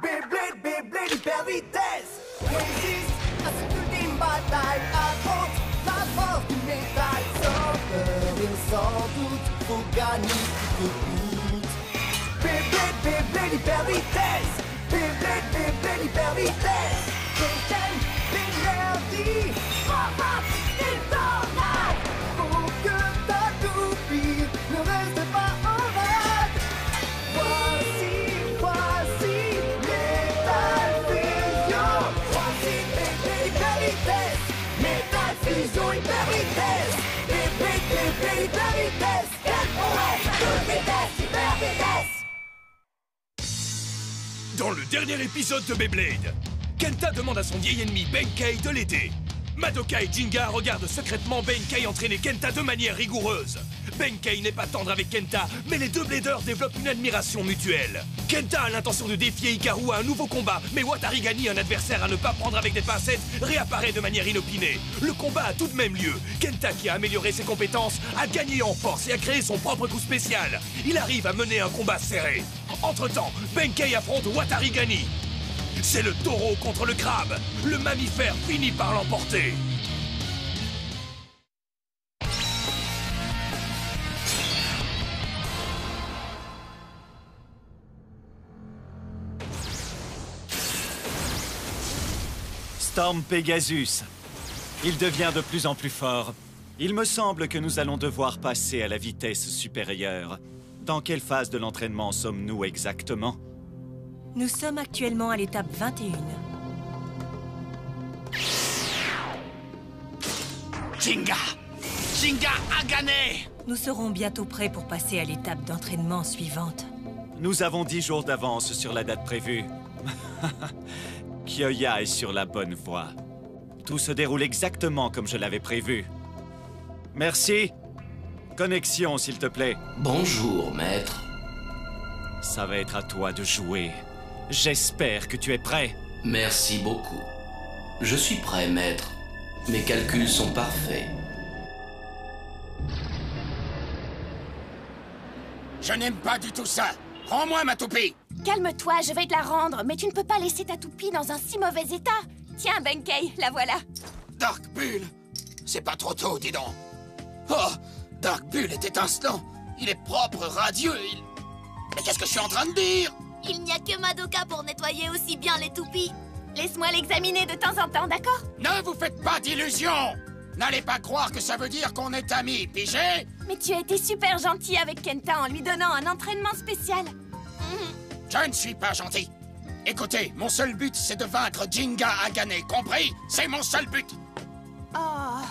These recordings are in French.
Beyblade, Beyblade, hyper vitesse. Résiste à cette ultime bataille. Affronte la force du métal. Sans peur et sans doute, faut gagner coûte que coûte. Beyblade, Beyblade, hyper vitesse. Beyblade, Beyblade, hyper vitesse. Prochaine l'énergie. Frappe, et tornade. Faut que ta toupie ne reste pas en rade. Voici Metal Fusion. Voici Beyblade, hyper vitesse. Metal Fusion, hyper vitesse. Beyblade, Beyblade, hyper vitesse. SOS, toute vitesse, hyper vitesse. Dans le dernier épisode de Beyblade, Kenta demande à son vieil ennemi Benkei de l'aider. Madoka et Jinga regardent secrètement Benkei entraîner Kenta de manière rigoureuse. Benkei n'est pas tendre avec Kenta, mais les deux bladers développent une admiration mutuelle. Kenta a l'intention de défier Hikaru à un nouveau combat, mais Watarigani, un adversaire à ne pas prendre avec des pincettes, réapparaît de manière inopinée. Le combat a tout de même lieu. Kenta, qui a amélioré ses compétences, a gagné en force et a créé son propre coup spécial. Il arrive à mener un combat serré. Entre-temps, Benkei affronte Watarigani. C'est le taureau contre le crabe. Le mammifère finit par l'emporter. Storm Pegasus. Il devient de plus en plus fort. Il me semble que nous allons devoir passer à la vitesse supérieure. Dans quelle phase de l'entraînement sommes-nous exactement? Nous sommes actuellement à l'étape 21. Jinga! Jinga a gagné! Nous serons bientôt prêts pour passer à l'étape d'entraînement suivante. Nous avons 10 jours d'avance sur la date prévue. Kyoya est sur la bonne voie. Tout se déroule exactement comme je l'avais prévu. Merci. Connexion, s'il te plaît. Bonjour, maître. Ça va être à toi de jouer. J'espère que tu es prêt. Merci beaucoup. Je suis prêt, maître. Mes calculs sont parfaits. Je n'aime pas du tout ça. Rends-moi ma toupie. Calme-toi, je vais te la rendre, mais tu ne peux pas laisser ta toupie dans un si mauvais état. Tiens, Benkei, la voilà. Dark Bull. C'est pas trop tôt, dis donc. Oh, Dark Bull est étincelant. Il est propre, radieux, Mais qu'est-ce que je suis en train de dire? Il n'y a que Madoka pour nettoyer aussi bien les toupies. Laisse-moi l'examiner de temps en temps, d'accord? Ne vous faites pas d'illusions. N'allez pas croire que ça veut dire qu'on est amis, pigé? Mais tu as été super gentil avec Kenta en lui donnant un entraînement spécial. Je ne suis pas gentil. Écoutez, mon seul but, c'est de vaincre Jinga Agane, compris? C'est mon seul but. Oh,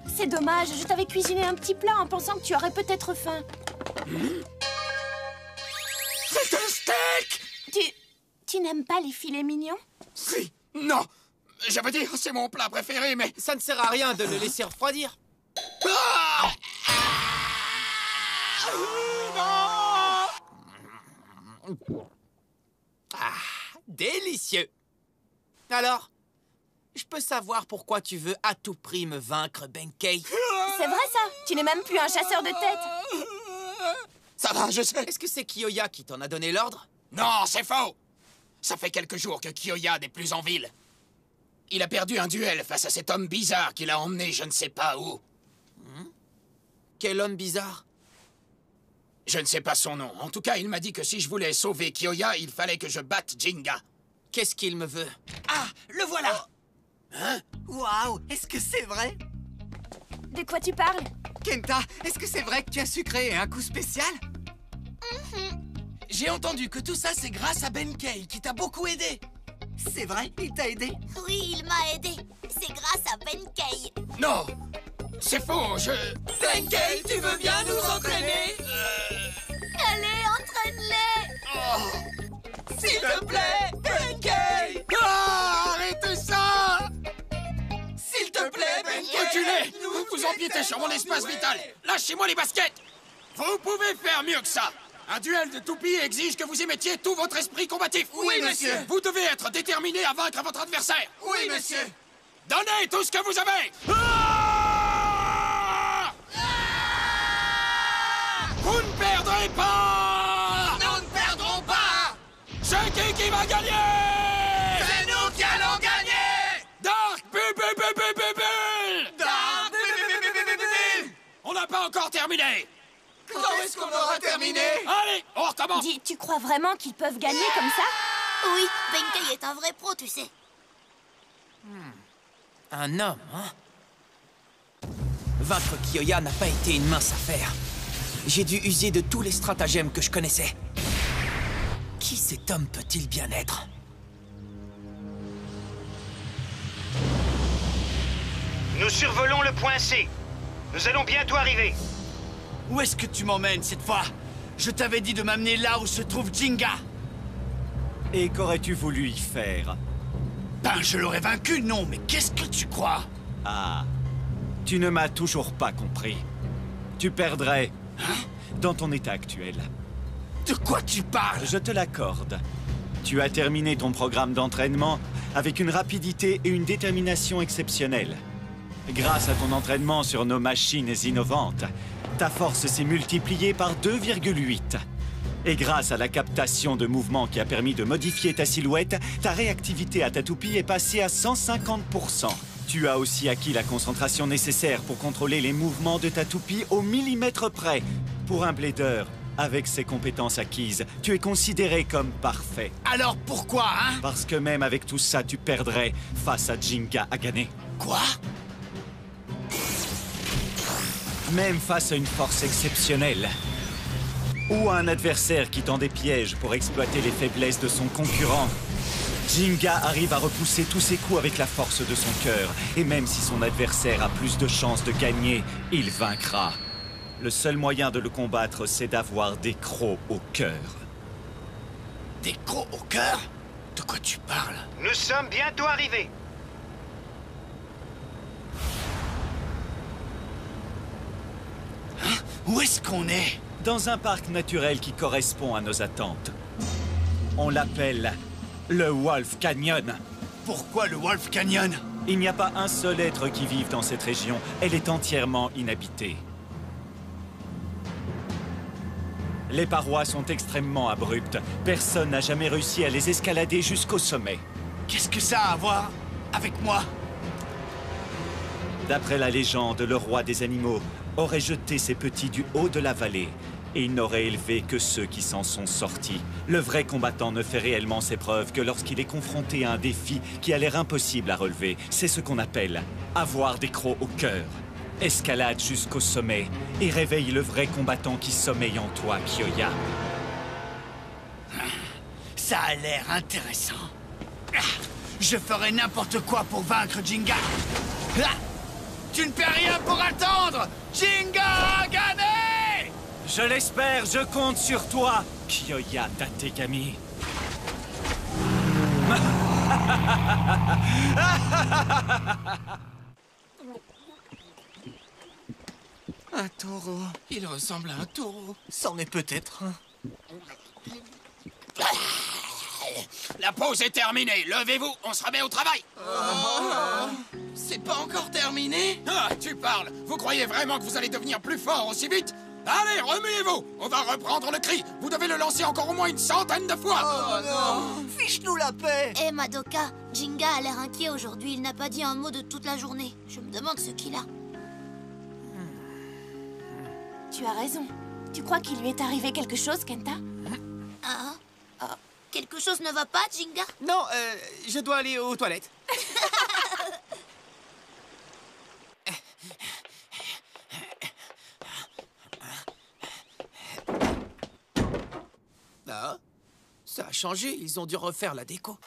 c'est dommage, je t'avais cuisiné un petit plat en pensant que tu aurais peut-être faim. C'est un steak! Tu n'aimes pas les filets mignons? Si, non. Je veux dire, c'est mon plat préféré, mais... Ça ne sert à rien de le laisser refroidir. Ah! Délicieux. Alors, je peux savoir pourquoi tu veux à tout prix me vaincre, Benkei? C'est vrai ça? Tu n'es même plus un chasseur de tête. Ça va, je sais. Est-ce que c'est Kyoya qui t'en a donné l'ordre? Non, c'est faux. Ça fait quelques jours que Kyoya n'est plus en ville. Il a perdu un duel face à cet homme bizarre qui l'a emmené je ne sais pas où. Quel homme bizarre? Je ne sais pas son nom. En tout cas, il m'a dit que si je voulais sauver Kyoya, il fallait que je batte Jinga. Qu'est-ce qu'il me veut? Ah, le voilà! Hein? Waouh, est-ce que c'est vrai? De quoi tu parles? Kenta, est-ce que c'est vrai que tu as su créer un coup spécial? J'ai entendu que tout ça, c'est grâce à Benkei, qui t'a beaucoup aidé. C'est vrai? Il t'a aidé? Oui, il m'a aidé. C'est grâce à Benkei. Non! C'est faux, Benkei, tu veux bien nous entraîner? Allez, entraîne-les! Oh. S'il te plaît, Benkei! Ah, arrêtez ça! S'il te plaît, Benkei! Reculez! Vous empiétez sur mon espace vital! Lâchez-moi les baskets! Vous pouvez faire mieux que ça! Un duel de toupies exige que vous émettiez tout votre esprit combatif! Oui, monsieur! Vous devez être déterminé à vaincre votre adversaire! Oui, monsieur! Donnez tout ce que vous avez! Vous ne perdrez pas! Nous ne perdrons pas! C'est qui va gagner? pas encore terminé! Quand est-ce qu'on aura terminé? Allez, on recommence! Dis, tu crois vraiment qu'ils peuvent gagner comme ça? Oui, Benkei est un vrai pro, tu sais. Un homme, hein? Vaincre Kyoya n'a pas été une mince affaire. J'ai dû user de tous les stratagèmes que je connaissais. Qui cet homme peut-il bien être? Nous survolons le point C. Nous allons bientôt arriver. Où est-ce que tu m'emmènes cette fois? Je t'avais dit de m'amener là où se trouve Jinga. Et qu'aurais-tu voulu y faire? Ben, je l'aurais vaincu, non, mais qu'est-ce que tu crois? Ah, tu ne m'as toujours pas compris. Tu perdrais dans ton état actuel. De quoi tu parles? Je te l'accorde. Tu as terminé ton programme d'entraînement avec une rapidité et une détermination exceptionnelles. Grâce à ton entraînement sur nos machines innovantes, ta force s'est multipliée par 2,8. Et grâce à la captation de mouvements qui a permis de modifier ta silhouette, ta réactivité à ta toupie est passée à 150%. Tu as aussi acquis la concentration nécessaire pour contrôler les mouvements de ta toupie au millimètre près. Pour un blader, avec ces compétences acquises, tu es considéré comme parfait. Alors pourquoi, hein? Parce que même avec tout ça, tu perdrais face à Jinga Agane. Quoi? Même face à une force exceptionnelle, ou à un adversaire qui tend des pièges pour exploiter les faiblesses de son concurrent, Jinga arrive à repousser tous ses coups avec la force de son cœur. Et même si son adversaire a plus de chances de gagner, il vaincra. Le seul moyen de le combattre, c'est d'avoir des crocs au cœur. Des crocs au cœur? De quoi tu parles? Nous sommes bientôt arrivés. Hein? Où est-ce qu'on est? Dans un parc naturel qui correspond à nos attentes. On l'appelle le Wolf Canyon. Pourquoi le Wolf Canyon? Il n'y a pas un seul être qui vive dans cette région. Elle est entièrement inhabitée. Les parois sont extrêmement abruptes. Personne n'a jamais réussi à les escalader jusqu'au sommet. Qu'est-ce que ça a à voir avec moi? D'après la légende, le roi des animaux aurait jeté ses petits du haut de la vallée. Et il n'aurait élevé que ceux qui s'en sont sortis. Le vrai combattant ne fait réellement ses preuves que lorsqu'il est confronté à un défi qui a l'air impossible à relever. C'est ce qu'on appelle avoir des crocs au cœur. Escalade jusqu'au sommet et réveille le vrai combattant qui sommeille en toi, Kyoya. Ça a l'air intéressant. Je ferai n'importe quoi pour vaincre Jinga. Tu ne fais rien pour attendre, Jinga Agane! Je l'espère, je compte sur toi, Kyoya Tategami. Un taureau. Il ressemble à un taureau. C'en est peut-être un. La pause est terminée. Levez-vous, on se remet au travail. C'est pas encore terminé? Ah, tu parles. Vous croyez vraiment que vous allez devenir plus fort aussi vite? Allez, remuez-vous. On va reprendre le cri. Vous devez le lancer encore au moins une centaine de fois. Oh non! Fiche-nous la paix! Eh Madoka, Jinga a l'air inquiet aujourd'hui. Il n'a pas dit un mot de toute la journée. Je me demande ce qu'il a. Tu as raison. Tu crois qu'il lui est arrivé quelque chose, Kenta? Ah, quelque chose ne va pas, Jinga? Non, je dois aller aux toilettes. Ah, ça a changé. Ils ont dû refaire la déco.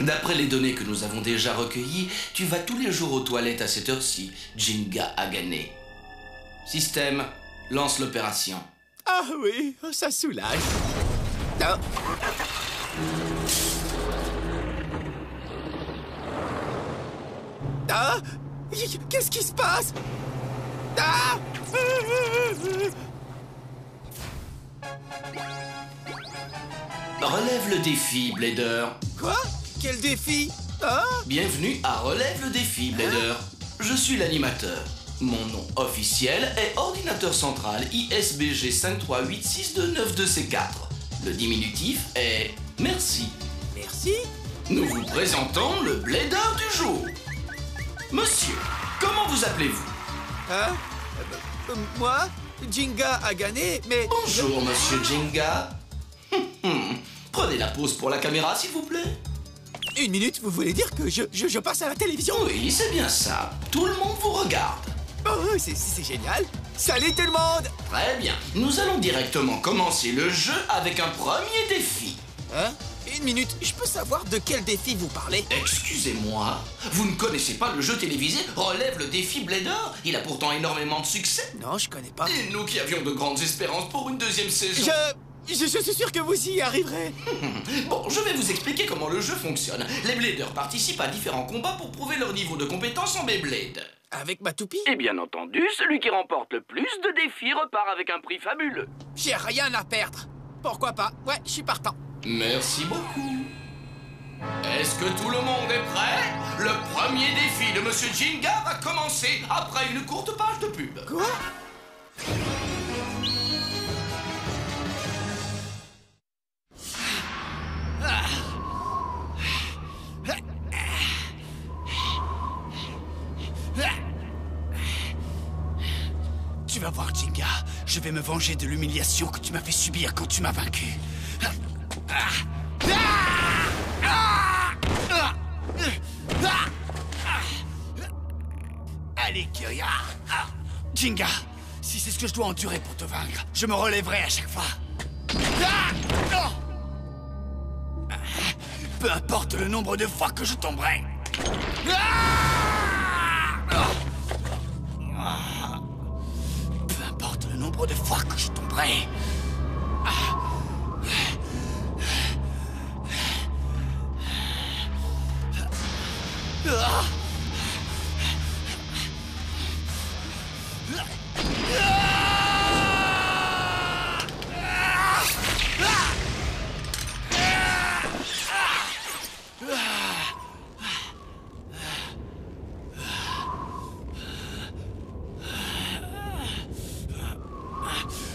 D'après les données que nous avons déjà recueillies, tu vas tous les jours aux toilettes à cette heure-ci, Jinga Agane. Système, lance l'opération. Ah oui, ça soulage. Ah. Ah! Qu'est-ce qui se passe? Ah! Relève le défi, Blader. Quoi? Quel défi? Ah! Bienvenue à Relève le défi, Blader. Je suis l'animateur. Mon nom officiel est Ordinateur Central ISBG 5386292C4. Le diminutif est merci. Merci? Nous vous présentons le Blader du jour. Monsieur, comment vous appelez-vous? Hein? Moi, Jinga a gagné, mais... Bonjour, monsieur Jinga. Prenez la pause pour la caméra, s'il vous plaît. 1 minute, vous voulez dire que je passe à la télévision? Oui, c'est bien ça. Tout le monde vous regarde. Oh, c'est génial. Salut tout le monde. Très bien. Nous allons directement commencer le jeu avec un premier défi. Hein? 1 minute, je peux savoir de quel défi vous parlez? Excusez-moi, vous ne connaissez pas le jeu télévisé Relève le défi Blader? Il a pourtant énormément de succès. Non, je connais pas. Et nous qui avions de grandes espérances pour une deuxième saison. Je suis sûr que vous y arriverez. Bon, je vais vous expliquer comment le jeu fonctionne. Les Bladers participent à différents combats pour prouver leur niveau de compétence en Beyblade. Avec ma toupie? Et bien entendu, celui qui remporte le plus de défis repart avec un prix fabuleux. J'ai rien à perdre. Pourquoi pas? Ouais, je suis partant. Merci beaucoup. Est-ce que tout le monde est prêt? Le premier défi de Monsieur Jinga va commencer après une courte page de pub. Quoi? Tu vas voir, Jinga. Je vais me venger de l'humiliation que tu m'as fait subir quand tu m'as vaincu. Allez, Kyoya. Jinga, si c'est ce que je dois endurer pour te vaincre, je me relèverai à chaque fois. Peu importe le nombre de fois que je tomberai. Peu importe le nombre de fois que je tomberai.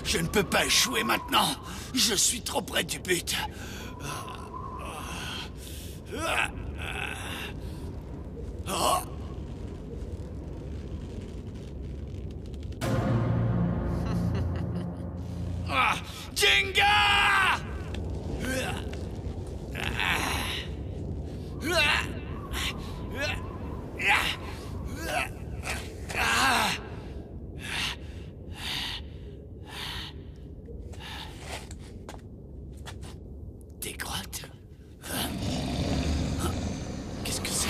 Je ne peux pas échouer maintenant. Je suis trop près du but. Oh. Jinga! Des grottes? Qu'est-ce que c'est?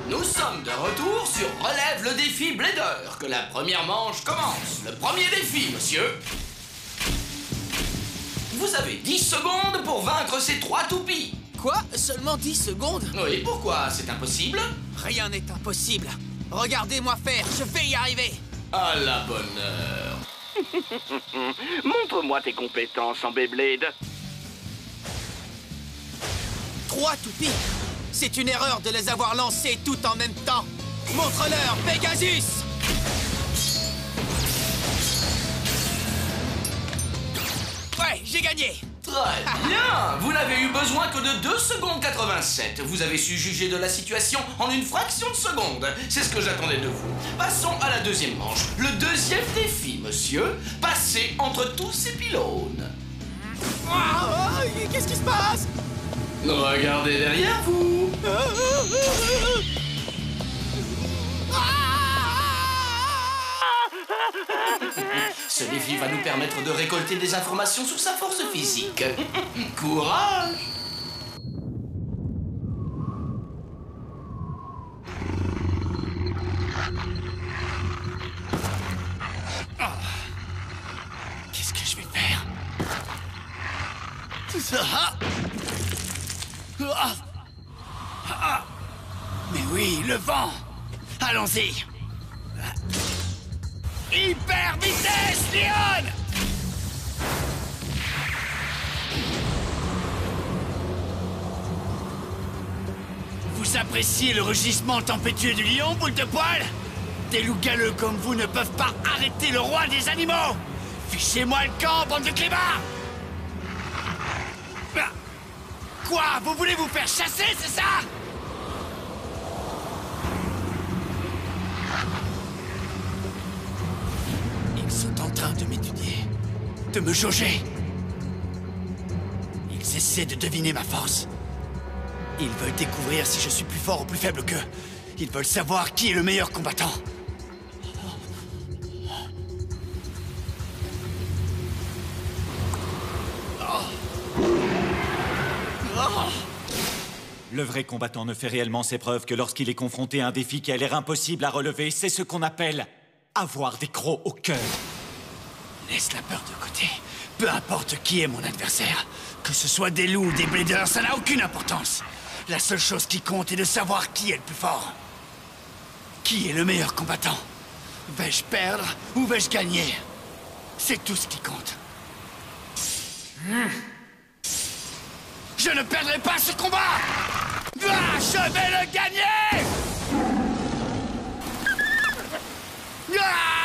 Nous sommes de retour sur Relève le défi Blader. Que la première manche commence. Le premier défi, monsieur. Vous avez 10 secondes pour vaincre ces 3 toupies. Quoi? Seulement 10 secondes? Oui, pourquoi? C'est impossible? Rien n'est impossible. Regardez-moi faire, je vais y arriver. À la bonne heure. Montre-moi tes compétences en Beyblade. 3 toupies. C'est une erreur de les avoir lancées toutes en même temps. Montre-leur, Pegasus! Ouais, j'ai gagné. Très bien. Vous n'avez eu besoin que de 2 secondes 87. Vous avez su juger de la situation en une fraction de seconde. C'est ce que j'attendais de vous. Passons à la deuxième manche. Le deuxième défi, monsieur. Passer entre tous ces pylônes. Qu'est-ce qui se passe? Regardez derrière vous. Ce défi va nous permettre de récolter des informations sur sa force physique. Courage! Qu'est-ce que je vais faire? Mais oui, le vent! Allons-y! Hyper vitesse, Leon! Vous appréciez le rugissement tempétueux du lion, boule de poil? Des loups galeux comme vous ne peuvent pas arrêter le roi des animaux! Fichez-moi le camp, bande de clébards! Quoi? Vous voulez vous faire chasser, c'est ça? Ils sont en train de m'étudier, de me jauger. Ils essaient de deviner ma force. Ils veulent découvrir si je suis plus fort ou plus faible qu'eux. Ils veulent savoir qui est le meilleur combattant. Le vrai combattant ne fait réellement ses preuves que lorsqu'il est confronté à un défi qui a l'air impossible à relever. C'est ce qu'on appelle avoir des crocs au cœur. Laisse la peur de côté. Peu importe qui est mon adversaire. Que ce soit des loups ou des bladers, ça n'a aucune importance. La seule chose qui compte est de savoir qui est le plus fort. Qui est le meilleur combattant? Vais-je perdre ou vais-je gagner? C'est tout ce qui compte. Je ne perdrai pas ce combat! Ah, je vais le gagner! Ah!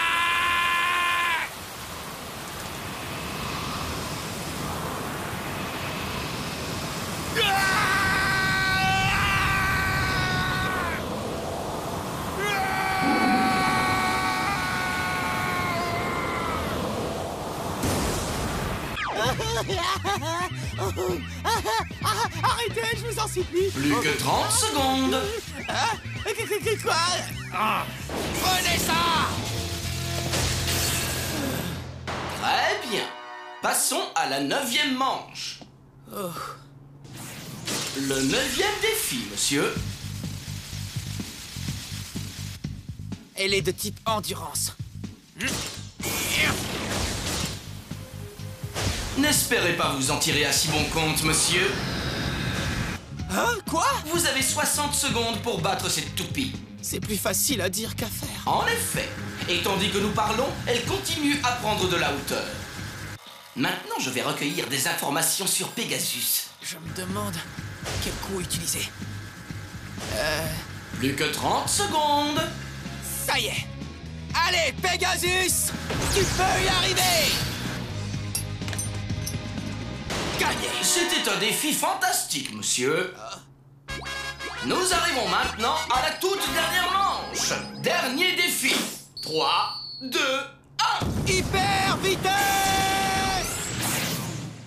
Arrêtez, je vous en supplie. Plus que 30 secondes. Quoi? Prenez ça! Très bien. Passons à la 9e manche. Le 9e défi, monsieur. Elle est de type endurance. N'espérez pas vous en tirer à si bon compte, monsieur. Hein? Quoi? Vous avez 60 secondes pour battre cette toupie. C'est plus facile à dire qu'à faire. En effet. Et tandis que nous parlons, elle continue à prendre de la hauteur. Maintenant, je vais recueillir des informations sur Pegasus. Je me demande quel coup utiliser. Plus que 30 secondes. Ça y est. Allez, Pegasus! Tu peux y arriver! Gagné! C'était un défi fantastique, monsieur. Nous arrivons maintenant à la toute dernière manche. Dernier défi. 3, 2, 1. Hyper vitesse!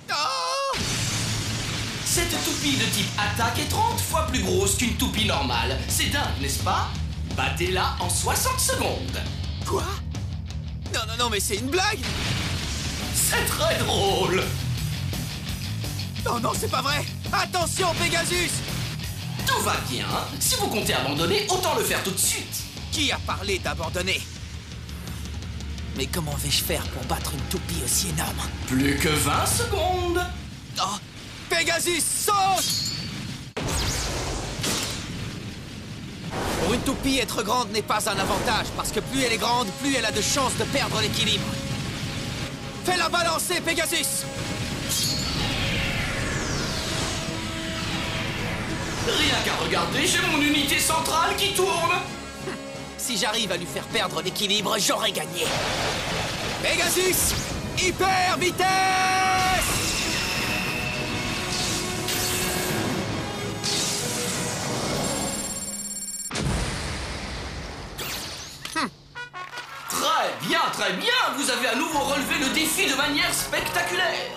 Oh! Cette toupie de type attaque est 30 fois plus grosse qu'une toupie normale. C'est dingue, n'est-ce pas? Battez-la en 60 secondes. Quoi? Non, mais c'est une blague! C'est très drôle. Non, c'est pas vrai! Attention, Pegasus! Tout va bien. Si vous comptez abandonner, autant le faire tout de suite. Qui a parlé d'abandonner? Mais comment vais-je faire pour battre une toupie aussi énorme? Plus que 20 secondes. Oh! Pegasus, saute! Pour une toupie, être grande n'est pas un avantage, parce que plus elle est grande, plus elle a de chances de perdre l'équilibre. Fais-la balancer, Pegasus! Rien qu'à regarder, j'ai mon unité centrale qui tourne. Si j'arrive à lui faire perdre l'équilibre, j'aurai gagné. Pegasus, hyper vitesse! Très bien, vous avez à nouveau relevé le défi de manière spectaculaire.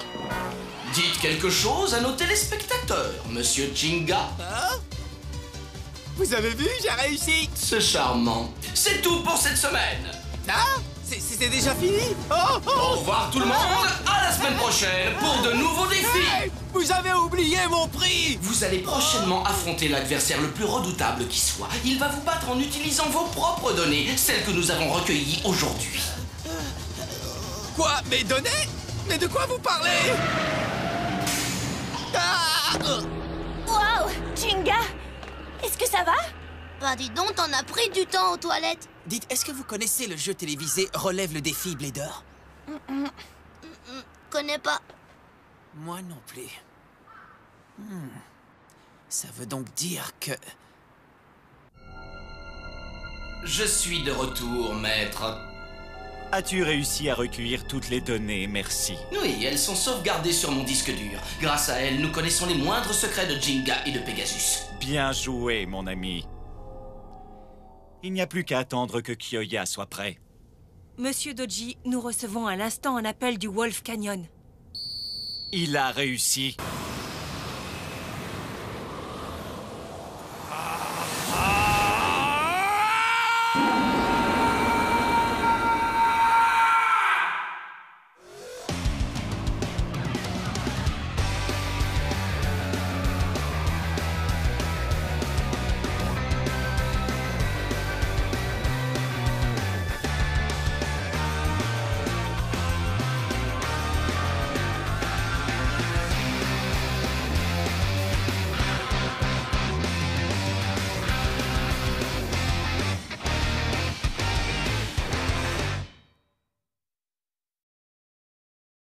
Dites quelque chose à nos téléspectateurs, Monsieur Jinga. Hein? Vous avez vu, j'ai réussi. C'est charmant. C'est tout pour cette semaine. Ah? C'est déjà fini? Au revoir tout le monde. À la semaine prochaine pour de nouveaux défis. Hey, vous avez oublié mon prix. Vous allez prochainement affronter l'adversaire le plus redoutable qui soit. Il va vous battre en utilisant vos propres données, celles que nous avons recueillies aujourd'hui. Quoi? Mes données? Mais de quoi vous parlez? Wow, Jinga! Est-ce que ça va? Bah dis donc, t'en as pris du temps aux toilettes. Dites, est-ce que vous connaissez le jeu télévisé Relève le défi, Blader? Connais pas. Moi non plus. Ça veut donc dire que... Je suis de retour, maître. As-tu réussi à recueillir toutes les données, merci? Oui, elles sont sauvegardées sur mon disque dur. Grâce à elles, nous connaissons les moindres secrets de Jinga et de Pegasus. Bien joué, mon ami. Il n'y a plus qu'à attendre que Kyoya soit prêt. Monsieur Doji, nous recevons à l'instant un appel du Wolf Canyon. Il a réussi.